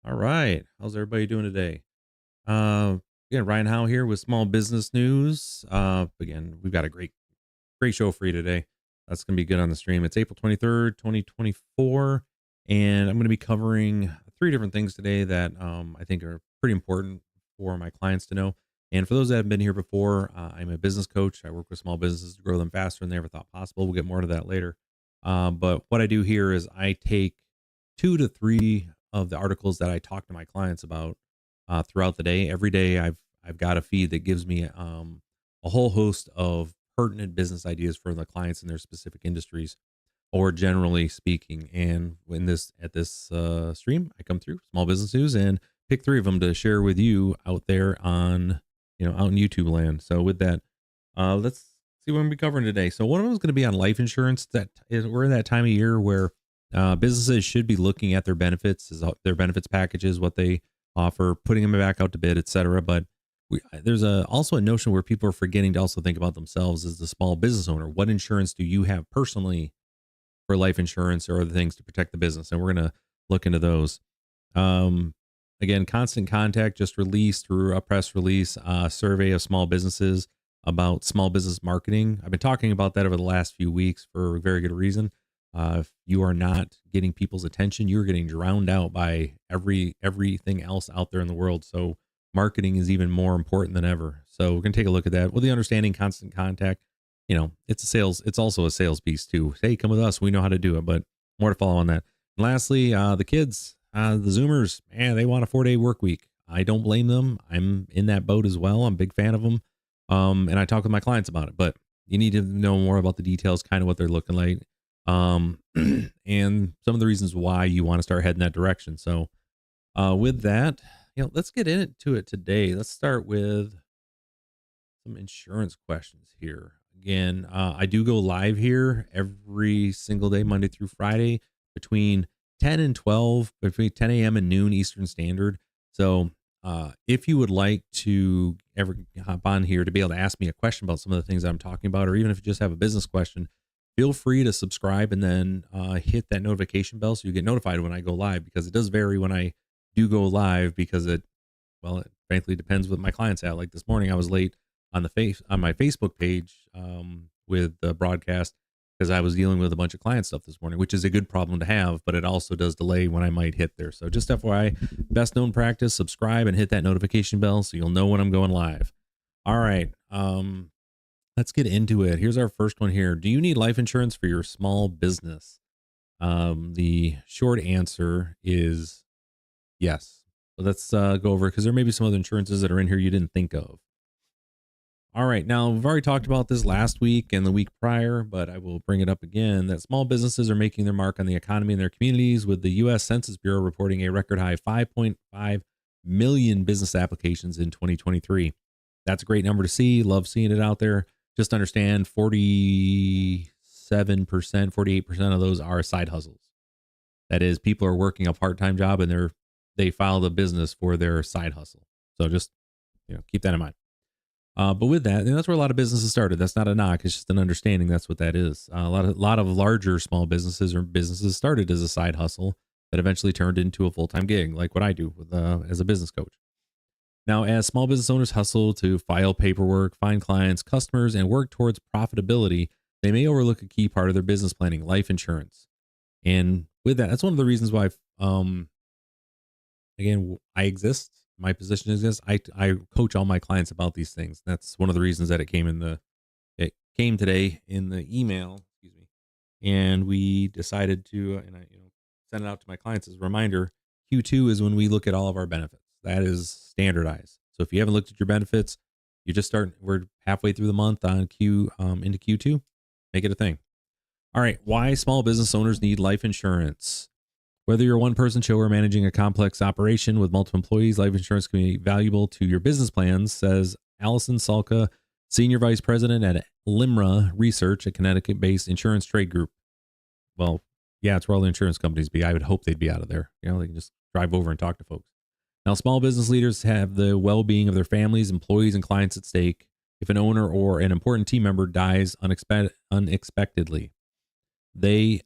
All right. How's everybody doing today? Uh, again, Ryan Howe here with Small Business News. Again, we've got a great show for you today. That's going to be good on the stream. It's April 23rd, 2024. And I'm going to be covering three different things today that I think are pretty important for my clients to know. And for those that have been here before, I'm a business coach. I work with small businesses to grow them faster than they ever thought possible. We'll get more to that later. But what I do here is I take 2 to 3 of the articles that I talk to my clients about throughout the day. Every day, I've got a feed that gives me a whole host of pertinent business ideas for the clients in their specific industries, or generally speaking. And when this at this stream, I come through Small Business News and pick 3 of them to share with you out there on out in YouTube land. So with that, let's see what we're covering today. So one of them is going to be on life insurance. That is, we're in that time of year where businesses should be looking at their benefits, their benefits packages, what they offer, putting them back out to bid, etc. But there's also a notion where people are forgetting to also think about themselves as the small business owner. What insurance do you have personally for life insurance or other things to protect the business? And we're going to look into those. Um, Again, Constant Contact just released through a press release a survey of small businesses about small business marketing. I've been talking about that over the last few weeks for a very good reason. If you are not getting people's attention, you're getting drowned out by everything else out there in the world. So marketing is even more important than ever. So we're going to take a look at that with the understanding Constant Contact. It's also a sales piece too. Hey, come with us. We know how to do it, but more to follow on that. And lastly, the kids, the Zoomers, man, they want a 4-day work week. I don't blame them. I'm in that boat as well. I'm a big fan of them. And I talk with my clients about it, but you need to know more about the details, kind of what they're looking like. And some of the reasons why you want to start heading that direction. So, with that, let's get into it today. Let's start with some insurance questions here. Again, I do go live here every single day, Monday through Friday, between 10 and 12, between 10 a.m. and noon Eastern Standard. So, if you would like to ever hop on here to be able to ask me a question about some of the things that I'm talking about, or even if you just have a business question, feel free to subscribe and then hit that notification bell so you get notified when I go live, because it does vary when I do go live, because it frankly depends what my clients at. Like this morning, I was late on on my Facebook page with the broadcast because I was dealing with a bunch of client stuff this morning, which is a good problem to have, but it also does delay when I might hit there. So just FYI, best known practice, subscribe and hit that notification bell so you'll know when I'm going live. All right. Let's get into it. Here's our first one here. Do you need life insurance for your small business? The short answer is yes. So let's go over it, because there may be some other insurances that are in here you didn't think of. All right. Now, we've already talked about this last week and the week prior, but I will bring it up again, that small businesses are making their mark on the economy in their communities, with the U.S. Census Bureau reporting a record high 5.5 million business applications in 2023. That's a great number to see. Love seeing it out there. Just understand 47%, 48% of those are side hustles. That is, people are working a part-time job and they filed a business for their side hustle. So just keep that in mind. But with that, that's where a lot of businesses started. That's not a knock. It's just an understanding. That's what that is. A lot of larger small businesses or businesses started as a side hustle that eventually turned into a full-time gig, like what I do as a business coach. Now, as small business owners hustle to file paperwork, find clients, customers, and work towards profitability, they may overlook a key part of their business planning: life insurance. And with that, that's one of the reasons why, again, I exist. My position is this: I coach all my clients about these things. That's one of the reasons that it came today in the email. Excuse me. And we decided to, and I send it out to my clients as a reminder. Q2 is when we look at all of our benefits. That is standardized. So if you haven't looked at your benefits, you just start. We're halfway through the month on into Q2. Make it a thing. All right. Why small business owners need life insurance? Whether you're a one-person show or managing a complex operation with multiple employees, life insurance can be valuable to your business plans, says Allison Salka, Senior Vice President at Limra Research, a Connecticut-based insurance trade group. Well, yeah, it's where all the insurance companies be. I would hope they'd be out of there. They can just drive over and talk to folks. Now, small business leaders have the well-being of their families, employees, and clients at stake. If an owner or an important team member dies unexpectedly, they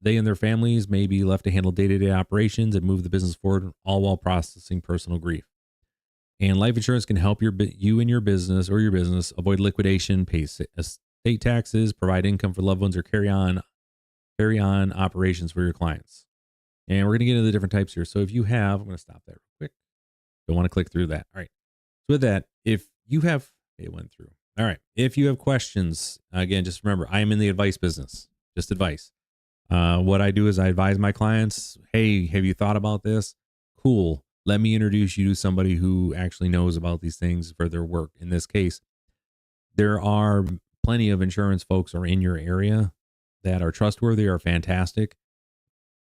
They and their families may be left to handle day-to-day operations and move the business forward, all while processing personal grief. And life insurance can help you and your business avoid liquidation, pay estate taxes, provide income for loved ones, or carry on operations for your clients. And we're going to get into the different types here. So if you have, I'm going to stop that real quick. Don't want to click through that. All right. So with that, if you have, it went through. All right. If you have questions, again, just remember, I am in the advice business, just advice. What I do is I advise my clients, hey, have you thought about this? Cool. Let me introduce you to somebody who actually knows about these things for their work. In this case, there are plenty of insurance folks are in your area that are trustworthy, are fantastic.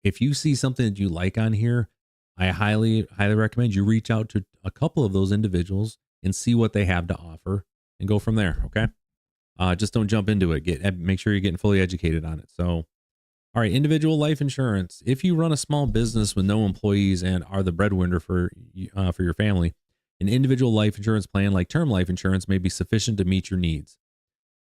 If you see something that you like on here, I highly, highly recommend you reach out to a couple of those individuals and see what they have to offer and go from there. Okay. Just don't jump into it. Make sure you're getting fully educated on it. So, all right, individual life insurance. If you run a small business with no employees and are the breadwinner for your family, an individual life insurance plan like term life insurance may be sufficient to meet your needs.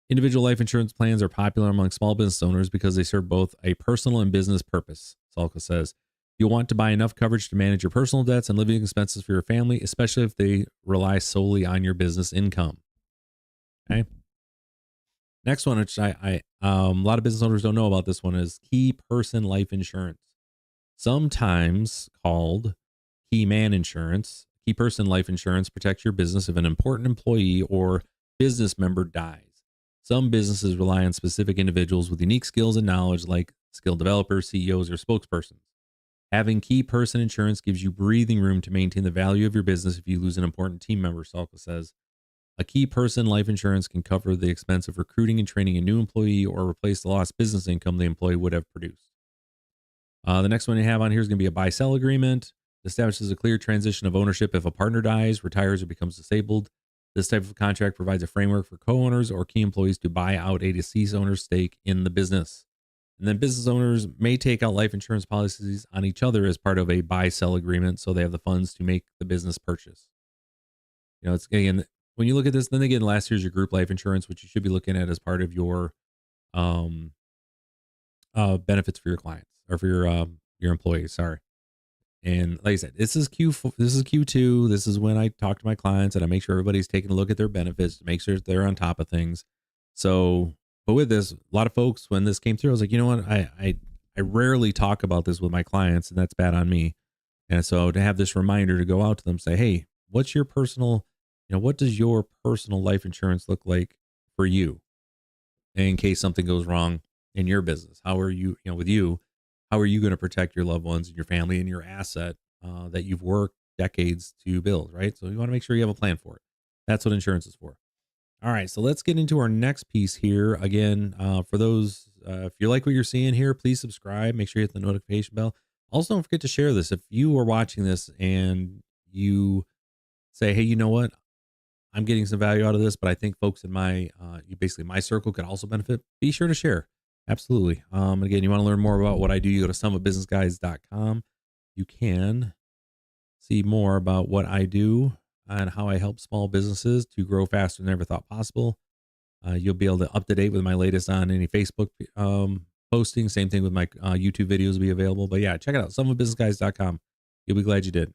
Individual life insurance plans are popular among small business owners because they serve both a personal and business purpose. Salka says, you'll want to buy enough coverage to manage your personal debts and living expenses for your family, especially if they rely solely on your business income. Okay. Next one, which a lot of business owners don't know about this one, is key person life insurance, sometimes called key man insurance. Key person life insurance protects your business if an important employee or business member dies. Some businesses rely on specific individuals with unique skills and knowledge, like skilled developers, CEOs, or spokespersons. Having key person insurance gives you breathing room to maintain the value of your business if you lose an important team member, Salka says. A key person life insurance can cover the expense of recruiting and training a new employee or replace the lost business income the employee would have produced. The next one you have on here is going to be a buy-sell agreement. It establishes a clear transition of ownership if a partner dies, retires, or becomes disabled. This type of contract provides a framework for co-owners or key employees to buy out a deceased owner's stake in the business. And then business owners may take out life insurance policies on each other as part of a buy-sell agreement, so they have the funds to make the business purchase. It's again, when you look at this, then again, last year's your group life insurance, which you should be looking at as part of your benefits for your clients or for your employees. Sorry. And like I said, this is Q2. This is when I talk to my clients and I make sure everybody's taking a look at their benefits to make sure they're on top of things. So, but with this, a lot of folks, when this came through, I was like, you know what? I rarely talk about this with my clients, and that's bad on me. And so to have this reminder to go out to them, say, hey, what's your personal, what does your personal life insurance look like for you in case something goes wrong in your business? How are you, with you, how are you going to protect your loved ones and your family and your asset that you've worked decades to build, right? So you want to make sure you have a plan for it. That's what insurance is for. All right, so let's get into our next piece here. Again, for those, if you like what you're seeing here, please subscribe. Make sure you hit the notification bell. Also, don't forget to share this. If you are watching this and you say, hey, you know what? I'm getting some value out of this, but I think folks in my circle could also benefit. Be sure to share. Absolutely. Again, you want to learn more about what I do, you go to summitbusinessguys.com. You can see more about what I do and how I help small businesses to grow faster than ever thought possible. You'll be able to up to date with my latest on any Facebook posting. Same thing with my YouTube videos will be available. But yeah, check it out, summitbusinessguys.com. You'll be glad you did.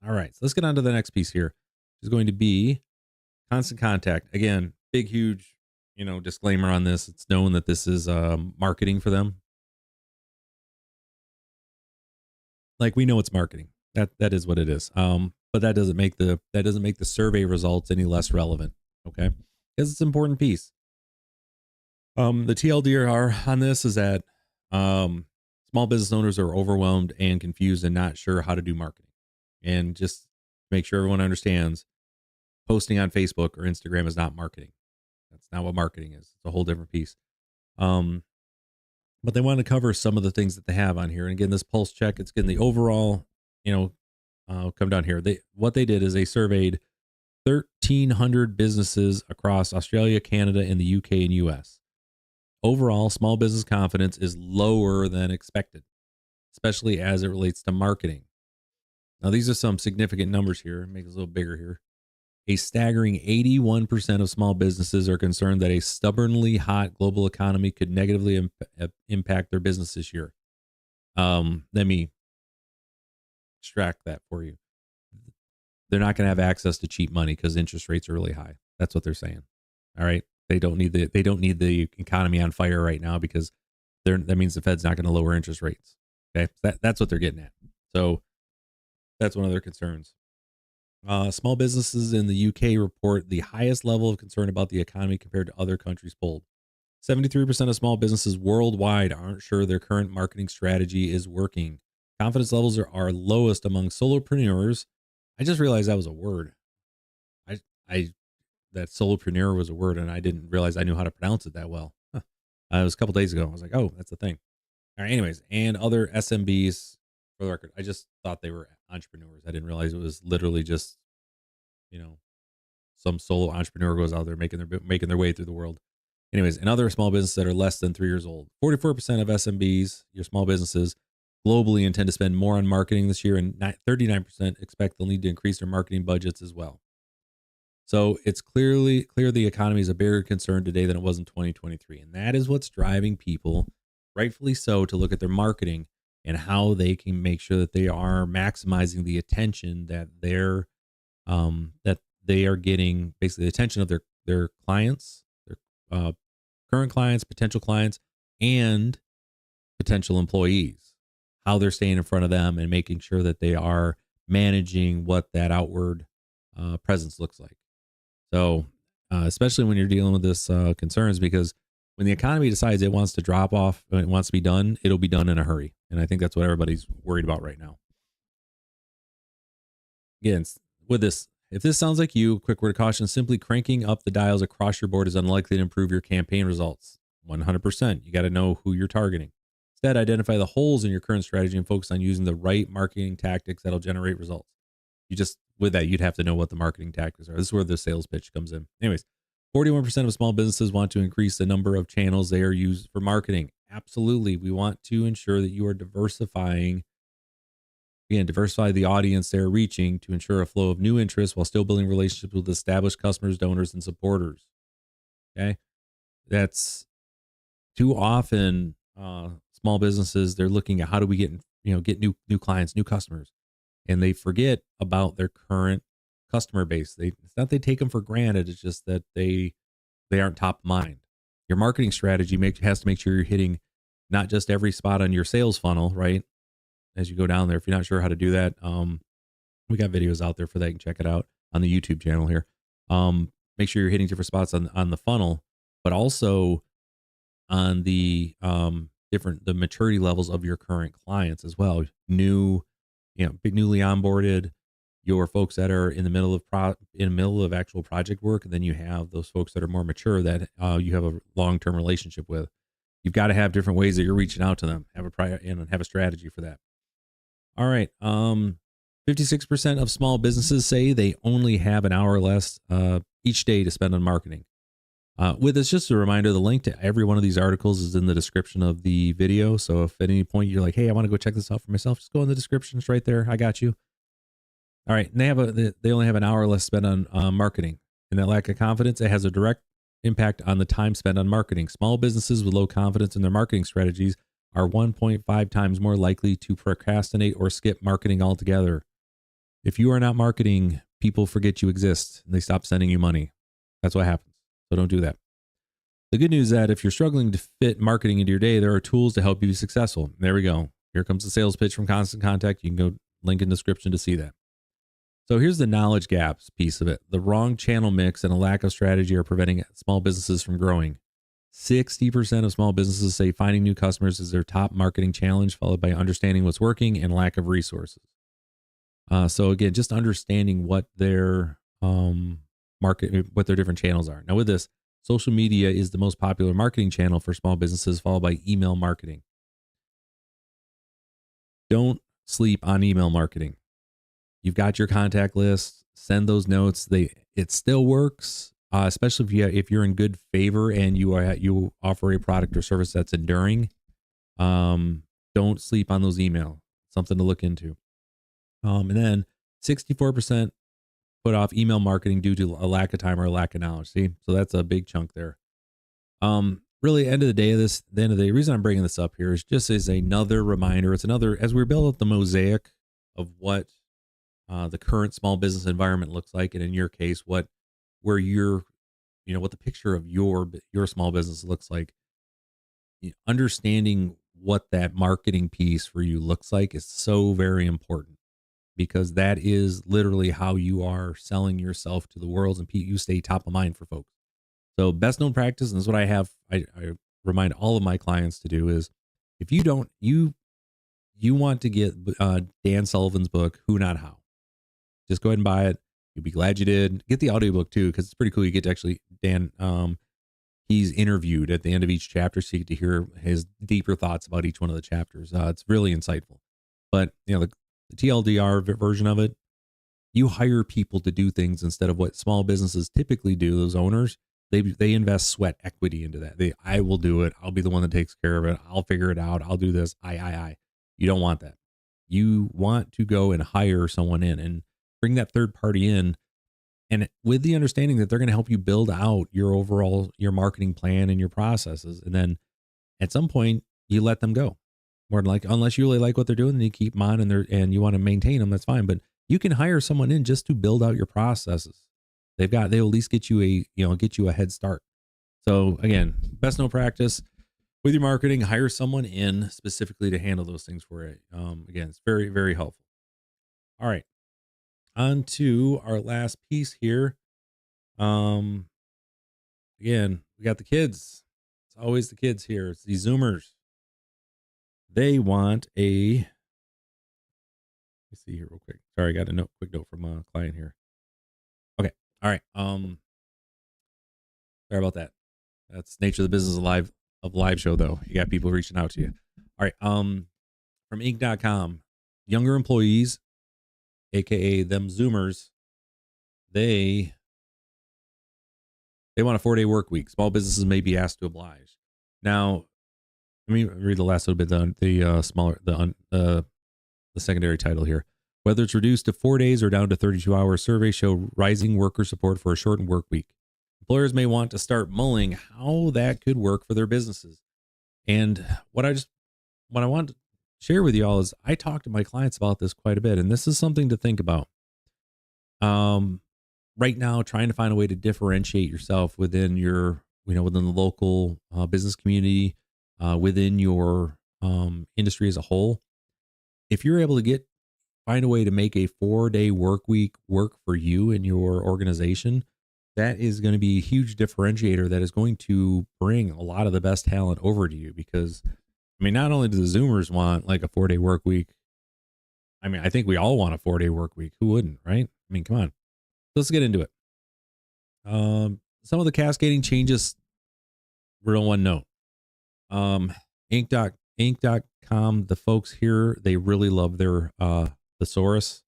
All right, so let's get on to the next piece here. Which is going to be constant contact. Again, big, huge, disclaimer on this. It's known that this is marketing for them. Like, we know it's marketing. That is what it is. But that doesn't make the survey results any less relevant. Okay, because it's an important piece. The TLDR on this is that small business owners are overwhelmed and confused and not sure how to do marketing. And just make sure everyone understands, posting on Facebook or Instagram is not marketing. That's not what marketing is. It's a whole different piece. But they want to cover some of the things that they have on here. And again, this pulse check, it's getting the overall, come down here. What they did is they surveyed 1,300 businesses across Australia, Canada, and the UK and US. Overall, small business confidence is lower than expected, especially as it relates to marketing. Now, these are some significant numbers here. Make it a little bigger here. A staggering 81% of small businesses are concerned that a stubbornly hot global economy could negatively impact their business this year. Let me extract that for you. They're not going to have access to cheap money because interest rates are really high. That's what they're saying. All right. They don't need the economy on fire right now because that means the Fed's not going to lower interest rates. Okay. That's what they're getting at. So that's one of their concerns. Small businesses in the UK report the highest level of concern about the economy compared to other countries polled. 73% of small businesses worldwide aren't sure their current marketing strategy is working. Confidence levels are lowest among solopreneurs. I just realized that was a word. I that solopreneur was a word, and I didn't realize I knew how to pronounce it that well. Huh. It was a couple days ago. I was like, oh, that's the thing. All right. Anyways, and other SMBs, for the record, I just thought they were entrepreneurs. I didn't realize it was literally just, you know, some solo entrepreneur goes out there making their way through the world. Anyways, and other small businesses that are less than 3 years old. 44% of SMBs, your small businesses, globally intend to spend more on marketing this year, and 39% expect they'll need to increase their marketing budgets as well. So it's clear the economy is a bigger concern today than it was in 2023. And that is what's driving people, rightfully so, to look at their marketing and how they can make sure that they are maximizing the attention that they are getting, basically the attention of their clients, their current clients, potential clients, and potential employees, how they're staying in front of them and making sure that they are managing what that outward presence looks like. So, especially when you're dealing with this concerns, because when the economy decides it wants to drop off and it wants to be done, it'll be done in a hurry. And I think that's what everybody's worried about right now. Again, with this, if this sounds like you, quick word of caution, simply cranking up the dials across your board is unlikely to improve your campaign results. 100%. You got to know who you're targeting. Instead, identify the holes in your current strategy and focus on using the right marketing tactics that'll generate results. With that, you'd have to know what the marketing tactics are. This is where the sales pitch comes in. Anyways, 41% of small businesses want to increase the number of channels they are used for marketing. Absolutely. We want to ensure that you are diversifying. Again, diversify the audience they're reaching to ensure a flow of new interests while still building relationships with established customers, donors, and supporters. Okay. That's too often small businesses, they're looking at how do we get new clients, new customers, and they forget about their current customer base. It's not they take them for granted. It's just that they aren't top of mind. Your marketing strategy has to make sure you're hitting not just every spot on your sales funnel, right? As you go down there, if you're not sure how to do that, we got videos out there for that. You can check it out on the YouTube channel here. Make sure you're hitting different spots on the funnel, but also on the the maturity levels of your current clients as well. Newly onboarded, your folks that are in the middle of actual project work, and then you have those folks that are more mature that you have a long-term relationship with. You've got to have different ways that you're reaching out to them. Have a strategy for that. All right. 56% of small businesses say they only have an hour less each day to spend on marketing. With this, just a reminder, the link to every one of these articles is in the description of the video. So if at any point you're like, hey, I want to go check this out for myself, just go in the description. It's right there. I got you. All right. And they only have an hour less spent on marketing. And that lack of confidence, it has a direct impact on the time spent on marketing. Small businesses with low confidence in their marketing strategies are 1.5 times more likely to procrastinate or skip marketing altogether. If you are not marketing, people forget you exist and they stop sending you money. That's what happens. So don't do that. The good news is that if you're struggling to fit marketing into your day, there are tools to help you be successful. There we go. Here comes the sales pitch from Constant Contact. You can go link in the description to see that. So here's the knowledge gaps piece of it. The wrong channel mix and a lack of strategy are preventing small businesses from growing. 60% of small businesses say finding new customers is their top marketing challenge, followed by understanding what's working and lack of resources. So again, just understanding what their what their different channels are. Now with this, social media is the most popular marketing channel for small businesses, followed by email marketing. Don't sleep on email marketing. You've got your contact list, send those notes. It still works, especially if you're in good favor and you offer a product or service that's enduring. Don't sleep on those emails. Something to look into. And then 64% put off email marketing due to a lack of time or a lack of knowledge. See, so that's a big chunk there. Really, end of the day, the end of the day, reason I'm bringing this up here is just as another reminder. It's another as we build up the mosaic of what the current small business environment looks like, and in your case, where you're, what the picture of your small business looks like. Understanding what that marketing piece for you looks like is so very important because that is literally how you are selling yourself to the world and you stay top of mind for folks. So best known practice, and this is what I remind all of my clients to do is if you don't, you want to get Dan Sullivan's book, Who Not How, just go ahead and buy it. You'll be glad you did. Get the audiobook too, because it's pretty cool. You get to actually, Dan, he's interviewed at the end of each chapter, so you get to hear his deeper thoughts about each one of the chapters. It's really insightful. But the TLDR version of it, you hire people to do things instead of what small businesses typically do. Those owners, they invest sweat equity into that. I will do it. I'll be the one that takes care of it. I'll figure it out. I'll do this. I. You don't want that. You want to go and hire someone in and bring that third party in, and with the understanding that they're going to help you build out your marketing plan and your processes. And then at some point you let them go. More than like, unless you really like what they're doing, then you keep them on and you want to maintain them. That's fine. But you can hire someone in just to build out your processes. They'll at least get you a head start. So again, best known practice with your marketing, hire someone in specifically to handle those things for it. Again, it's very, very helpful. All right. On to our last piece here. Again, we got the kids. It's always the kids here. It's these Zoomers. They want let me see here real quick. Sorry, I got a quick note from a client here. Okay. All right. Sorry about that. That's nature of the business of live show though. You got people reaching out to you. All right. From Inc.com, younger employees, AKA them Zoomers, they want a 4-day work week. Small businesses may be asked to oblige. Now, let me read the last little bit, the secondary title here. Whether it's reduced to 4 days or down to 32 hours, surveys show rising worker support for a shortened work week. Employers may want to start mulling how that could work for their businesses. And what I want to share with you all is I talk to my clients about this quite a bit, and this is something to think about. Right now, trying to find a way to differentiate yourself within within the local business community, within your industry as a whole. If you're able to find a way to make a 4-day work week work for you and your organization, that is going to be a huge differentiator that is going to bring a lot of the best talent over to you. Because not only do the Zoomers want like a 4-day work week, I think we all want a 4-day work week. Who wouldn't, right? Come on. Let's get into it. Some of the cascading changes, real one note. Inc.com, the folks here, they really love their thesaurus,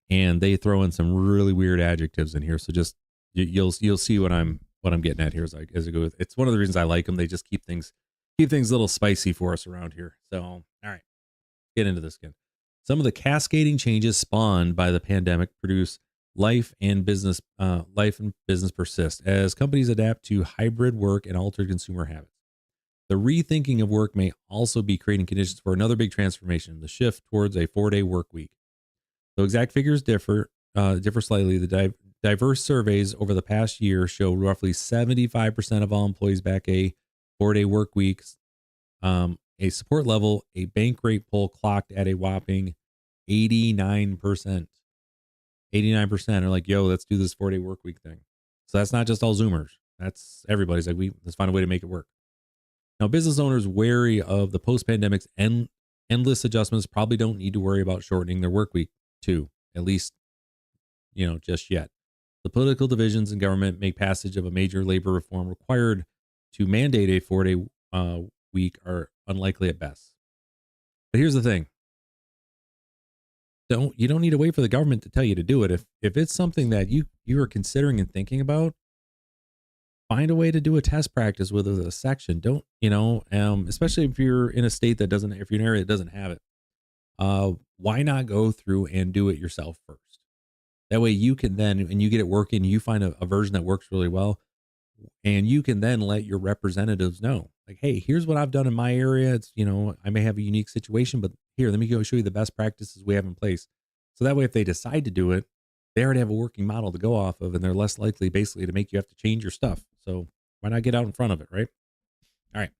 and they throw in some really weird adjectives in here. So just you'll see what I'm getting at here as I go. It's one of the reasons I like them. They just keep things a little spicy for us around here. So all right, get into this again. Some of the cascading changes spawned by the pandemic produce life and business persist as companies adapt to hybrid work and altered consumer habits. The rethinking of work may also be creating conditions for another big transformation, the shift towards a 4-day work week. So exact figures differ slightly. The diverse surveys over the past year show roughly 75% of all employees back a 4-day work weeks. A support level, a Bankrate poll clocked at a whopping 89%. 89% are like, yo, let's do this 4-day work week thing. So that's not just all Zoomers. That's everybody's like, let's find a way to make it work. Now, business owners wary of the post-pandemic's endless adjustments probably don't need to worry about shortening their work week too, at least, just yet. The political divisions in government make passage of a major labor reform required to mandate a 4-day week are unlikely at best. But here's the thing. You don't need to wait for the government to tell you to do it. If it's something that you are considering and thinking about, find a way to do a test practice with a section. Don't, especially if you're in a state if you're in an area that doesn't have it, why not go through and do it yourself first? That way you can then, and you get it working, you find a version that works really well, and you can then let your representatives know, like, hey, here's what I've done in my area. It's, I may have a unique situation, but here, let me go show you the best practices we have in place. So that way, if they decide to do it, they already have a working model to go off of, and they're less likely basically to make you have to change your stuff. So why not get out in front of it, right? All right.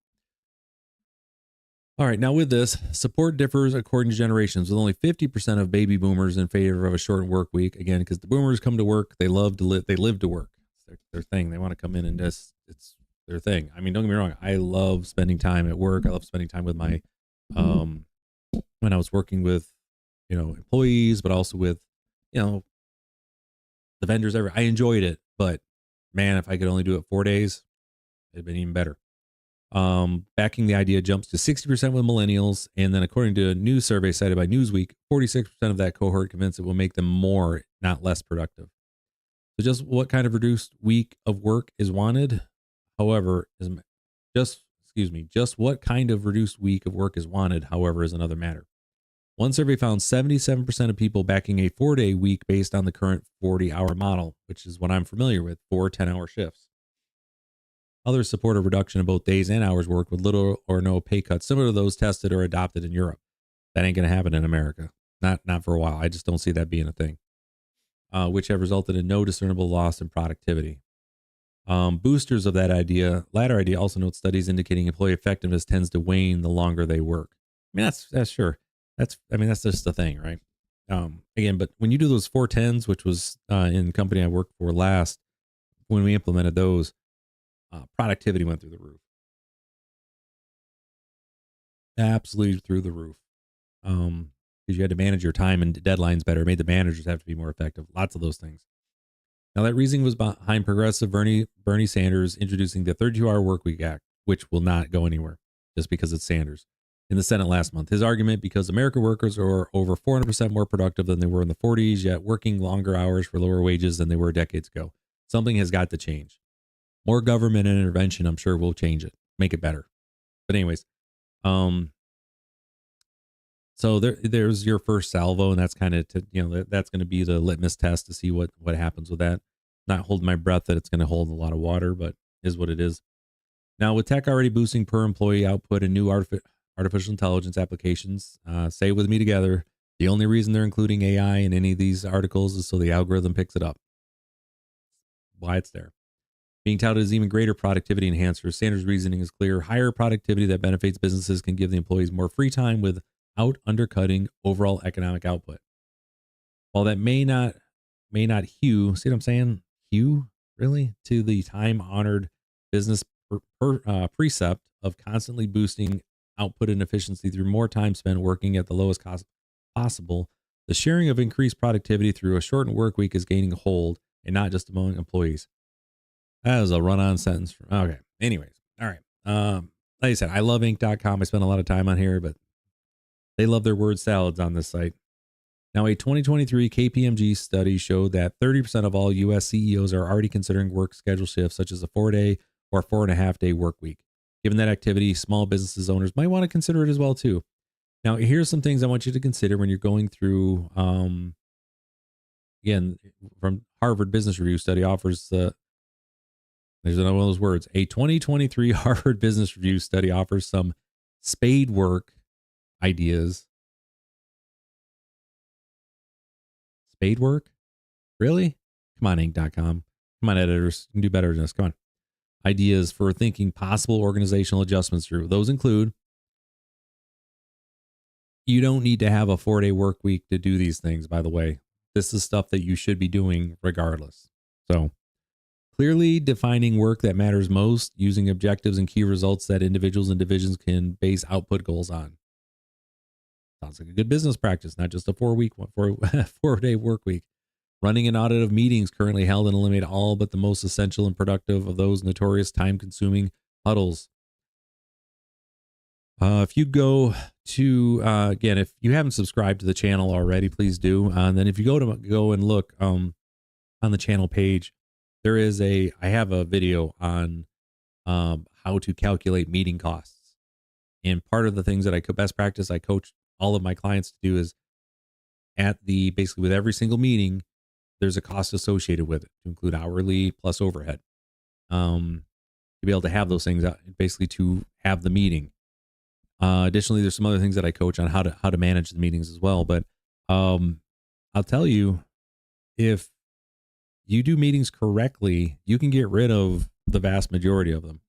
All right. Now, with this, support differs according to generations, with only 50% of baby boomers in favor of a shortened work week. Again, because the boomers come to work, they love to live, they live to work. It's their thing. They want to come in and just, it's their thing. I mean, don't get me wrong. I love spending time at work. I love spending time with my, um, when I was working with, employees, but also with, you know, the vendors. I enjoyed it, but man, if I could only do it 4 days, it'd been even better. Backing the idea jumps to 60% with millennials. And then according to a new survey cited by Newsweek, 46% of that cohort convinced it will make them more, not less productive. So just what kind of reduced week of work is wanted? However, just what kind of reduced week of work is wanted, however, is another matter. One survey found 77% of people backing a 4-day week based on the current 40-hour model, which is what I'm familiar with, 4 10-hour shifts. Others support a reduction of both days and hours worked with little or no pay cuts, similar to those tested or adopted in Europe. That ain't going to happen in America. Not for a while. I just don't see that being a thing, which have resulted in no discernible loss in productivity. Boosters of that latter idea, also note studies indicating employee effectiveness tends to wane the longer they work. I mean, that's sure. That's just the thing, right? Again, but when you do those 410s, which was in the company I worked for last, when we implemented those, productivity went through the roof. Absolutely through the roof. Because you had to manage your time and deadlines better, made the managers have to be more effective. Lots of those things. Now, that reasoning was behind progressive Bernie Sanders introducing the 32-hour Workweek Act, which will not go anywhere just because it's Sanders, in the Senate last month. His argument, because American workers are over 400% more productive than they were in the 40s, yet working longer hours for lower wages than they were decades ago. Something has got to change. More government intervention, I'm sure, will change it, make it better. But anyways, so there's your first salvo, and that's kind of that's going to be the litmus test to see what happens with that. Not holding my breath that it's going to hold a lot of water, but is what it is. Now, with tech already boosting per employee output and new artificial intelligence applications, say it with me together, the only reason they're including AI in any of these articles is so the algorithm picks it up. Why it's there. Being touted as even greater productivity enhancers, Sanders' reasoning is clear. Higher productivity that benefits businesses can give the employees more free time without undercutting overall economic output. While that may not hew, see what I'm saying? Hew, really, to the time-honored business precept of constantly boosting output and efficiency through more time spent working at the lowest cost possible, the sharing of increased productivity through a shortened work week is gaining hold, and not just among employees. That was a run-on sentence. Okay. Anyways. All right. Like I said, I love Inc.com. I spend a lot of time on here, but they love their word salads on this site. Now, a 2023 KPMG study showed that 30% of all U.S. CEOs are already considering work schedule shifts, such as a 4-day or 4.5-day work week. Given that activity, small businesses owners might want to consider it as well, too. Now, here's some things I want you to consider when you're going through, again, from Harvard Business Review study offers there's another one of those words. A 2023 Harvard Business Review study offers some spade work ideas. Spade work? Really? Come on, Inc.com. Come on, editors. You can do better than this. Come on. Ideas for thinking possible organizational adjustments through. Those include, you don't need to have a 4-day work week to do these things, by the way. This is stuff that you should be doing regardless. So, clearly defining work that matters most, using objectives and key results that individuals and divisions can base output goals on. Sounds like a good business practice, not just a 4-day work week. Running an audit of meetings currently held and eliminate all but the most essential and productive of those notorious time-consuming huddles. If you go to, again, if you haven't subscribed to the channel already, please do. And then if you go and look on the channel page, I have a video on how to calculate meeting costs. And part of the things that best practice I coach all of my clients to do is basically with every single meeting, there's a cost associated with it to include hourly plus overhead. To be able to have those things, basically to have the meeting. Additionally, there's some other things that I coach on how to manage the meetings as well. But I'll tell you, if you do meetings correctly, you can get rid of the vast majority of them.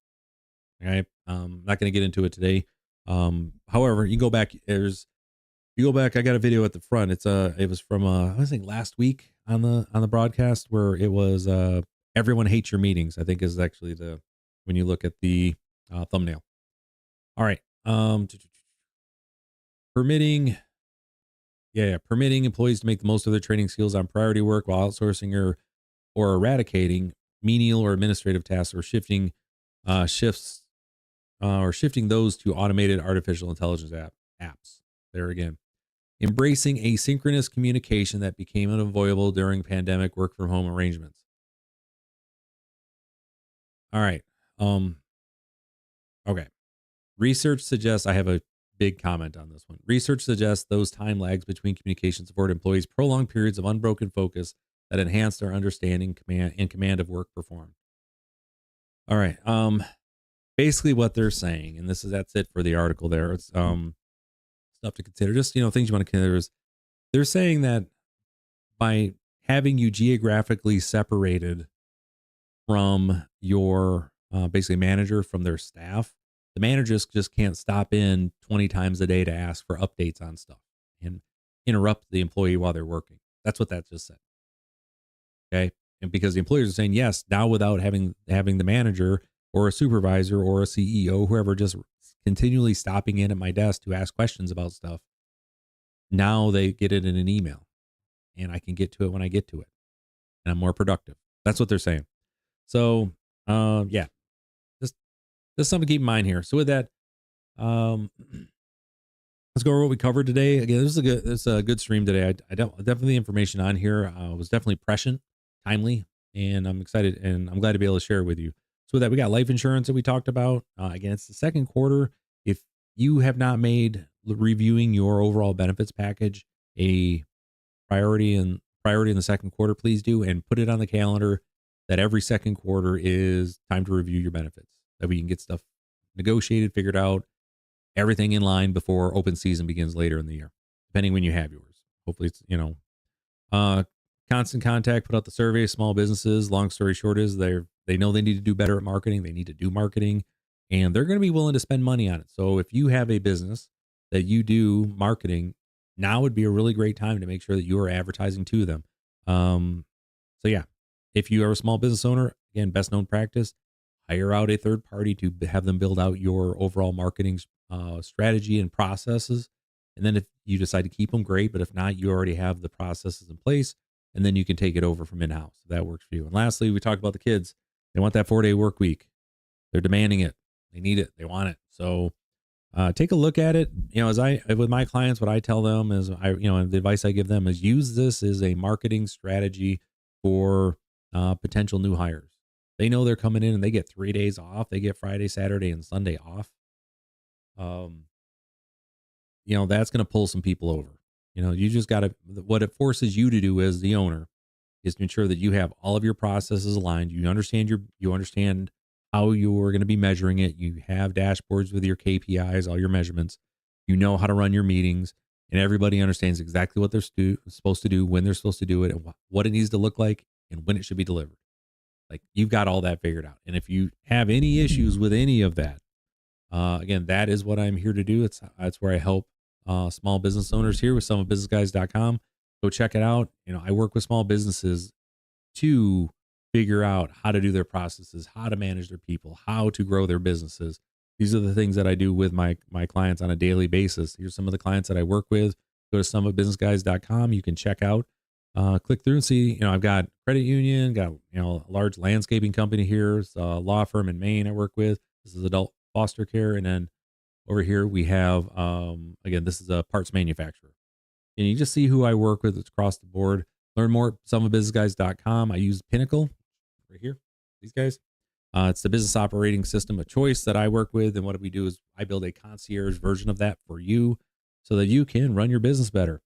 Okay. Not going to get into it today. However, you go back, I got a video at the front. It was from, I think last week on the broadcast, where it was, everyone hates your meetings, I think is actually when you look at the thumbnail. All right. Permitting employees to make the most of their training skills on priority work while outsourcing or eradicating menial or administrative tasks, or shifting those to automated artificial intelligence apps. There again, embracing asynchronous communication that became unavoidable during pandemic work from home arrangements. All right. Okay. Research suggests, I have a big comment on this one. Research suggests those time lags between communications afford employees prolonged periods of unbroken focus that enhance their understanding command of work performed. All right. Basically what they're saying, and that's it for the article there. It's stuff to consider. Just, things you want to consider is they're saying that by having you geographically separated from your basically manager, from their staff, the manager just can't stop in 20 times a day to ask for updates on stuff and interrupt the employee while they're working. That's what that just said. Okay. And because the employers are saying, yes, now without having the manager or a supervisor or a CEO, whoever, just continually stopping in at my desk to ask questions about stuff, now they get it in an email and I can get to it when I get to it, and I'm more productive. That's what they're saying. So, yeah, just something to keep in mind here. So with that, let's go over what we covered today. Again, this is a good stream today. I definitely, the information on here was definitely prescient, timely, and I'm excited and I'm glad to be able to share it with you. So with that, we got life insurance that we talked about. Again, it's the second quarter. If you have not made reviewing your overall benefits package a priority in the second quarter, please do, and put it on the calendar that every second quarter is time to review your benefits, that we can get stuff negotiated, figured out, everything in line before open season begins later in the year, depending when you have yours. Hopefully it's, Constant Contact put out the survey. Small businesses, long story short, is they know they need to do better at marketing. They need to do marketing, and they're going to be willing to spend money on it. So if you have a business that you do marketing, now would be a really great time to make sure that you are advertising to them. So yeah, if you are a small business owner, again, best known practice, hire out a third party to have them build out your overall marketing strategy and processes. And then if you decide to keep them, great. But if not, you already have the processes in place, and then you can take it over from in-house if that works for you. And lastly, we talked about the kids. They want that 4-day work week. They're demanding it. They need it. They want it. So take a look at it. With my clients, what I tell them is, the advice I give them is use this as a marketing strategy for potential new hires. They know they're coming in and they get 3 days off. They get Friday, Saturday, and Sunday off. That's going to pull some people over. You just got to, what it forces you to do as the owner is to ensure that you have all of your processes aligned. You understand how you're going to be measuring it. You have dashboards with your KPIs, all your measurements. You know how to run your meetings, and everybody understands exactly what they're supposed to do, when they're supposed to do it, and what it needs to look like, and when it should be delivered. Like, you've got all that figured out. And if you have any issues with any of that, again, that is what I'm here to do. That's where I help small business owners here with summitbusinessguys.com. Go check it out. I work with small businesses to figure out how to do their processes, how to manage their people, how to grow their businesses. These are the things that I do with my clients on a daily basis. Here's some of the clients that I work with. Go to summitbusinessguys.com. You can check out, click through and see, I've got credit union, got, a large landscaping company here. It's a law firm in Maine I work with. This is adult foster care. And then over here we have, again, this is a parts manufacturer. And you just see who I work with. It's across the board. Learn more at summitbusinessguys.com. I use Pinnacle right here. These guys. It's the business operating system of choice that I work with. And what we do is I build a concierge version of that for you so that you can run your business better.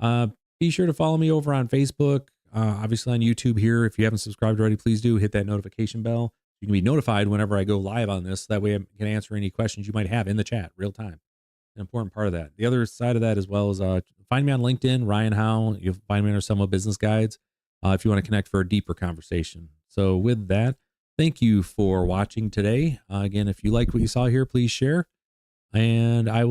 Be sure to follow me over on Facebook. obviously on YouTube here. If you haven't subscribed already, please do hit that notification bell. You can be notified whenever I go live on this. That way I can answer any questions you might have in the chat real time. An important part of that. The other side of that as well is find me on LinkedIn, Ryan Howe. You'll find me under Somewhat Business Guides if you want to connect for a deeper conversation. So with that, thank you for watching today. Again, if you like what you saw here, please share. And I will